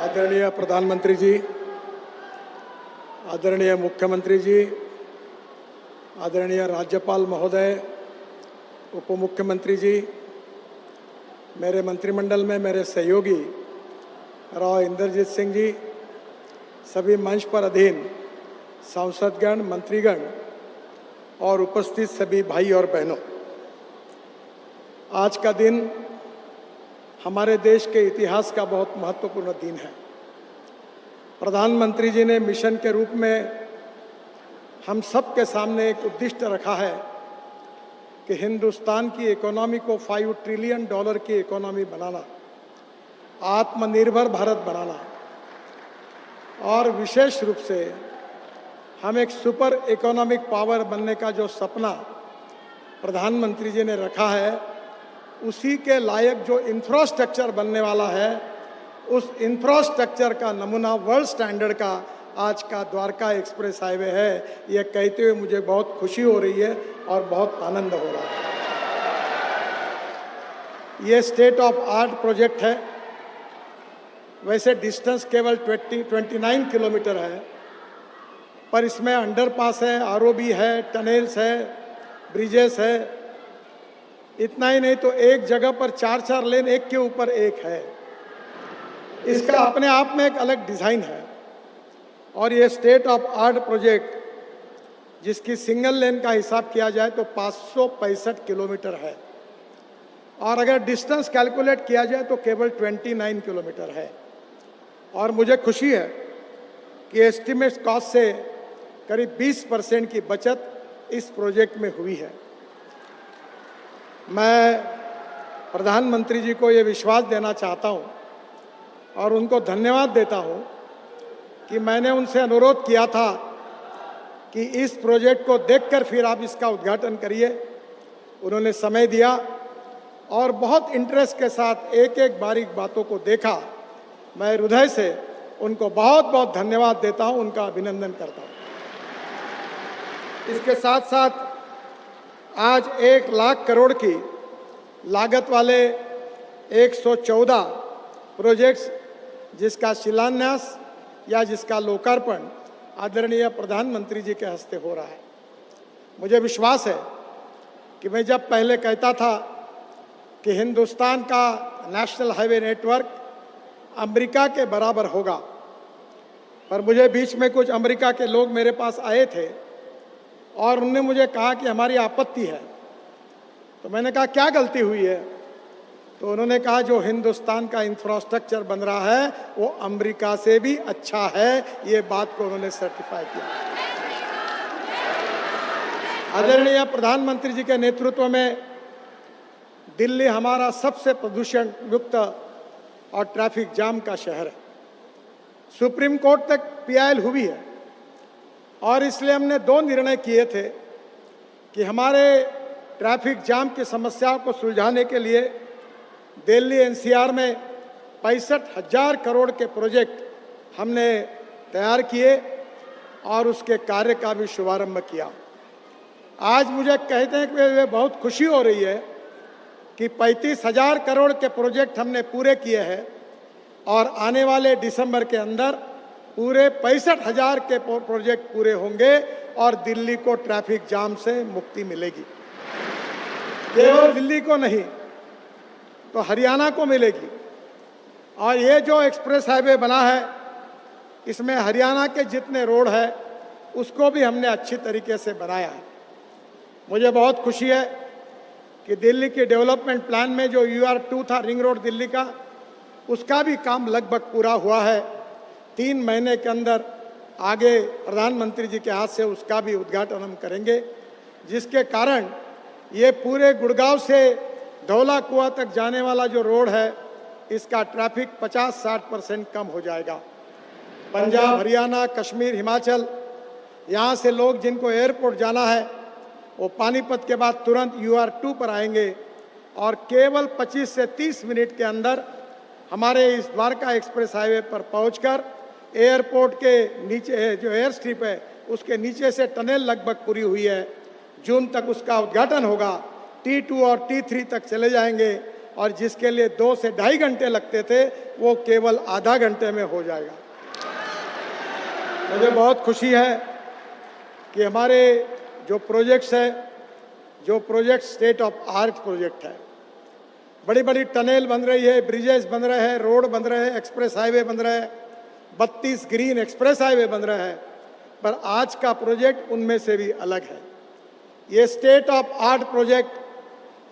आदरणीय प्रधानमंत्री जी, आदरणीय मुख्यमंत्री जी, आदरणीय राज्यपाल महोदय, उप मुख्यमंत्री जी, मेरे मंत्रिमंडल में मेरे सहयोगी राव इंद्रजीत सिंह जी, सभी मंच पर अधीन सांसदगण, मंत्रीगण और उपस्थित सभी भाई और बहनों, आज का दिन हमारे देश के इतिहास का बहुत महत्वपूर्ण दिन है। प्रधानमंत्री जी ने मिशन के रूप में हम सब के सामने एक उद्दिष्ट रखा है कि हिंदुस्तान की इकोनॉमी को $5 ट्रिलियन की इकोनॉमी बनाना, आत्मनिर्भर भारत बनाना और विशेष रूप से हम एक सुपर इकोनॉमिक पावर बनने का जो सपना प्रधानमंत्री जी ने रखा है, उसी के लायक जो इंफ्रास्ट्रक्चर बनने वाला है, उस इंफ्रास्ट्रक्चर का नमूना वर्ल्ड स्टैंडर्ड का आज का द्वारका एक्सप्रेस हाईवे है। ये कहते हुए मुझे बहुत खुशी हो रही है और बहुत आनंद हो रहा है। ये स्टेट ऑफ आर्ट प्रोजेक्ट है। वैसे डिस्टेंस केवल 29 किलोमीटर है, पर इसमें अंडरपास है, आरओबी है, टनल्स है, ब्रिजेस है। इतना ही नहीं तो एक जगह पर 4-4 लेन एक के ऊपर एक है। इसका अपने आप में एक अलग डिज़ाइन है। और ये स्टेट ऑफ आर्ट प्रोजेक्ट जिसकी सिंगल लेन का हिसाब किया जाए तो 565 किलोमीटर है, और अगर डिस्टेंस कैलकुलेट किया जाए तो केवल 29 किलोमीटर है। और मुझे खुशी है कि एस्टिमेट कॉस्ट से करीब 20% की बचत इस प्रोजेक्ट में हुई है। मैं प्रधानमंत्री जी को ये विश्वास देना चाहता हूँ और उनको धन्यवाद देता हूँ कि मैंने उनसे अनुरोध किया था कि इस प्रोजेक्ट को देखकर फिर आप इसका उद्घाटन करिए। उन्होंने समय दिया और बहुत इंटरेस्ट के साथ एक एक बारीक बातों को देखा। मैं हृदय से उनको बहुत बहुत धन्यवाद देता हूँ, उनका अभिनंदन करता हूँ। इसके साथ साथ आज 1 लाख करोड़ की लागत वाले 114 प्रोजेक्ट्स जिसका शिलान्यास या जिसका लोकार्पण आदरणीय प्रधानमंत्री जी के हस्ते हो रहा है। मुझे विश्वास है कि मैं जब पहले कहता था कि हिंदुस्तान का नेशनल हाईवे नेटवर्क अमेरिका के बराबर होगा, पर मुझे बीच में कुछ अमेरिका के लोग मेरे पास आए थे और उन्होंने मुझे कहा कि हमारी आपत्ति है। तो मैंने कहा क्या गलती हुई है? तो उन्होंने कहा जो हिंदुस्तान का इंफ्रास्ट्रक्चर बन रहा है वो अमेरिका से भी अच्छा है। ये बात को उन्होंने सर्टिफाई किया। आदरणीय प्रधानमंत्री जी के नेतृत्व में दिल्ली हमारा सबसे प्रदूषण युक्त और ट्रैफिक जाम का शहर है। सुप्रीम कोर्ट तक पीआईएल हुई है और इसलिए हमने 2 निर्णय किए थे कि हमारे ट्रैफिक जाम की समस्याओं को सुलझाने के लिए दिल्ली एनसीआर में 65,000 करोड़ के प्रोजेक्ट हमने तैयार किए और उसके कार्य का भी शुभारंभ किया। आज मुझे कहते हैं कि बहुत खुशी हो रही है कि 35,000 करोड़ के प्रोजेक्ट हमने पूरे किए हैं और आने वाले दिसंबर के अंदर पूरे 65,000 के प्रोजेक्ट पूरे होंगे और दिल्ली को ट्रैफिक जाम से मुक्ति मिलेगी। केवल दिल्ली को नहीं तो हरियाणा को मिलेगी। और ये जो एक्सप्रेस हाईवे बना है, इसमें हरियाणा के जितने रोड है उसको भी हमने अच्छी तरीके से बनाया है। मुझे बहुत खुशी है कि दिल्ली की डेवलपमेंट प्लान में जो UR2 था, रिंग रोड दिल्ली का, उसका भी काम लगभग पूरा हुआ है। 3 महीने के अंदर आगे प्रधानमंत्री जी के हाथ से उसका भी उद्घाटन हम करेंगे, जिसके कारण ये पूरे गुड़गांव से धौला कुआं तक जाने वाला जो रोड है, इसका ट्रैफिक 50-60% कम हो जाएगा। पंजाब, हरियाणा, कश्मीर, हिमाचल, यहाँ से लोग जिनको एयरपोर्ट जाना है वो पानीपत के बाद तुरंत UR2 पर आएंगे और केवल 25 से 30 मिनट के अंदर हमारे इस द्वारका एक्सप्रेस हाईवे पर पहुंचकर एयरपोर्ट के नीचे जो एयर स्ट्रिप है उसके नीचे से टनल लगभग पूरी हुई है। जून तक उसका उद्घाटन होगा। T2 और T3 तक चले जाएंगे और जिसके लिए 2 से ढाई घंटे लगते थे वो केवल आधा घंटे में हो जाएगा। मुझे बहुत खुशी है कि हमारे जो प्रोजेक्ट्स है, जो project state of art project है, बड़ी बड़ी टनल बन रही है, ब्रिजेस बन रहे हैं, रोड बन रहे हैं, एक्सप्रेस हाईवे बन रहे हैं, 32 ग्रीन एक्सप्रेस हाईवे बन रहे हैं, पर आज का प्रोजेक्ट उनमें से भी अलग है। ये स्टेट ऑफ आर्ट प्रोजेक्ट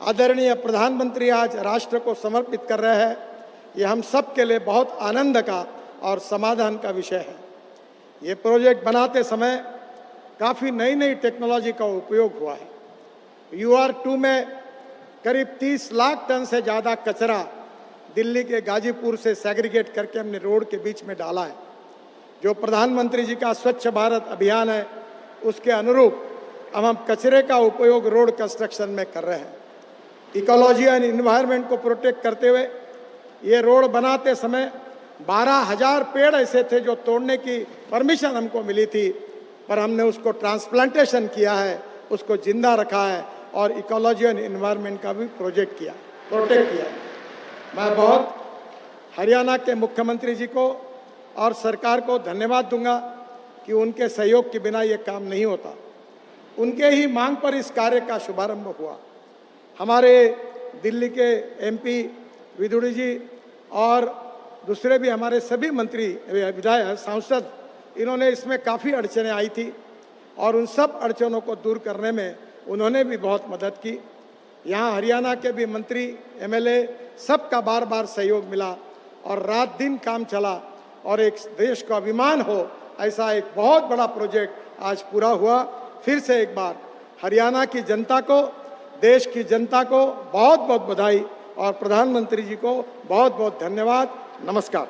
आदरणीय प्रधानमंत्री आज राष्ट्र को समर्पित कर रहे हैं। ये हम सब के लिए बहुत आनंद का और समाधान का विषय है। ये प्रोजेक्ट बनाते समय काफ़ी नई नई टेक्नोलॉजी का उपयोग हुआ है। UR2 में करीब 30 लाख टन से ज़्यादा कचरा दिल्ली के गाजीपुर से सेग्रीगेट करके हमने रोड के बीच में डाला है। जो प्रधानमंत्री जी का स्वच्छ भारत अभियान है, उसके अनुरूप अब हम कचरे का उपयोग रोड कंस्ट्रक्शन में कर रहे हैं। इकोलॉजी एंड इन्वायरमेंट को प्रोटेक्ट करते हुए ये रोड बनाते समय 12,000 पेड़ ऐसे थे जो तोड़ने की परमिशन हमको मिली थी, पर हमने उसको ट्रांसप्लांटेशन किया है, उसको जिंदा रखा है और इकोलॉजी एंड इन्वायरमेंट का भी प्रोटेक्ट किया है। मैं बहुत हरियाणा के मुख्यमंत्री जी को और सरकार को धन्यवाद दूंगा कि उनके सहयोग के बिना ये काम नहीं होता। उनके ही मांग पर इस कार्य का शुभारंभ हुआ। हमारे दिल्ली के MP विदुड़ी जी और दूसरे भी हमारे सभी मंत्री, विधायक, सांसद, इन्होंने इसमें काफ़ी अड़चनें आई थी और उन सब अड़चनों को दूर करने में उन्होंने भी बहुत मदद की। यहाँ हरियाणा के भी मंत्री, MLA सबका बार बार सहयोग मिला और रात दिन काम चला और एक देश को अभिमान हो ऐसा एक बहुत बड़ा प्रोजेक्ट आज पूरा हुआ। फिर से एक बार हरियाणा की जनता को, देश की जनता को बहुत बहुत बधाई और प्रधानमंत्री जी को बहुत बहुत धन्यवाद। नमस्कार।